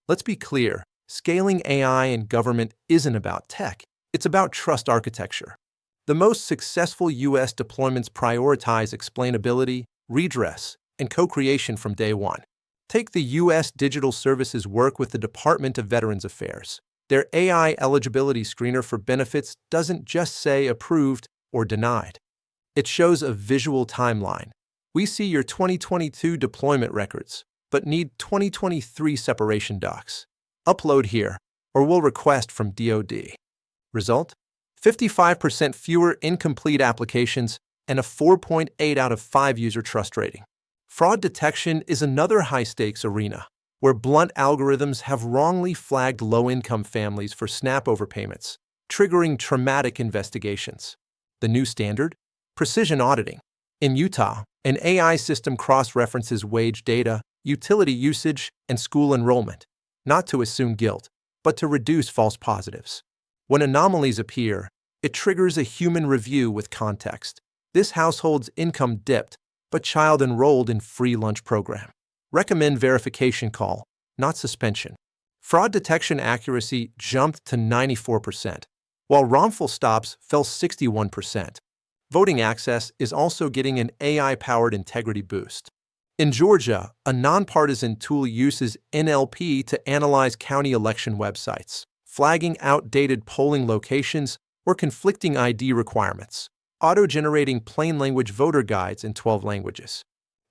Let's be clear, scaling AI in government isn't about tech, it's about trust architecture. The most successful U.S. deployments prioritize explainability, redress, and co-creation from day one. Take the U.S. Digital Services work with the Department of Veterans Affairs. Their AI eligibility screener for benefits doesn't just say approved or denied. It shows a visual timeline. We see your 2022 deployment records, but need 2023 separation docs. Upload here, or we'll request from DoD. Result? 55% fewer incomplete applications and a 4.8 out of 5 user trust rating. Fraud detection is another high-stakes arena, where blunt algorithms have wrongly flagged low-income families for SNAP overpayments, triggering traumatic investigations. The new standard? Precision auditing. In Utah, an AI system cross-references wage data, utility usage, and school enrollment, not to assume guilt, but to reduce false positives. When anomalies appear, it triggers a human review with context. This household's income dipped, but child enrolled in free lunch program. Recommend verification call, not suspension. Fraud detection accuracy jumped to 94%, while wrongful stops fell 61%. Voting access is also getting an AI-powered integrity boost. In Georgia, a nonpartisan tool uses NLP to analyze county election websites, flagging outdated polling locations or conflicting ID requirements, auto-generating plain language voter guides in 12 languages.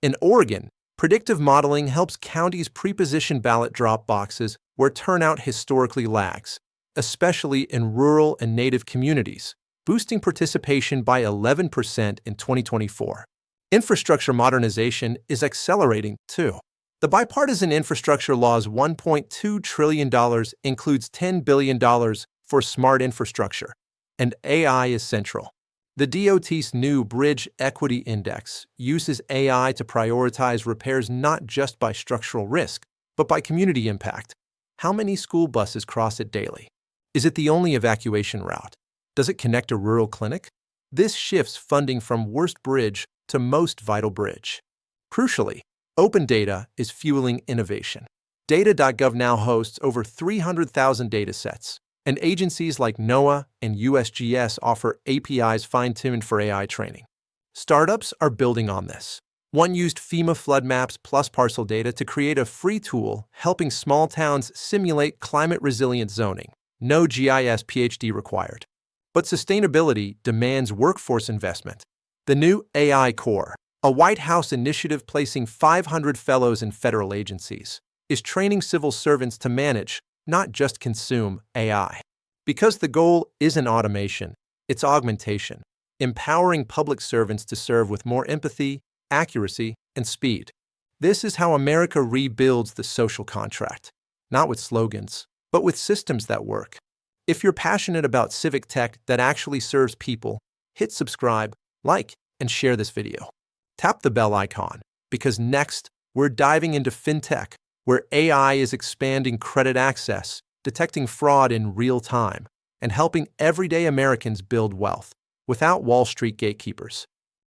In Oregon, predictive modeling helps counties pre-position ballot drop boxes where turnout historically lags, especially in rural and native communities, boosting participation by 11% in 2024. Infrastructure modernization is accelerating, too. The bipartisan infrastructure law's $1.2 trillion includes $10 billion for smart infrastructure, and AI is central. The DOT's new Bridge Equity Index uses AI to prioritize repairs not just by structural risk, but by community impact. How many school buses cross it daily? Is it the only evacuation route? Does it connect a rural clinic? This shifts funding from worst bridge to most vital bridge. Crucially, open data is fueling innovation. Data.gov now hosts over 300,000 datasets, and agencies like NOAA and USGS offer APIs fine-tuned for AI training. Startups are building on this. One used FEMA flood maps plus parcel data to create a free tool helping small towns simulate climate-resilient zoning. No GIS PhD required. But sustainability demands workforce investment. The new AI Corps, a White House initiative placing 500 fellows in federal agencies, is training civil servants to manage, not just consume, AI. Because the goal isn't automation, it's augmentation, empowering public servants to serve with more empathy, accuracy, and speed. This is how America rebuilds the social contract, not with slogans, but with systems that work. If you're passionate about civic tech that actually serves people, hit subscribe, like, and share this video. Tap the bell icon, because next, we're diving into fintech, where AI is expanding credit access, detecting fraud in real time, and helping everyday Americans build wealth without Wall Street gatekeepers.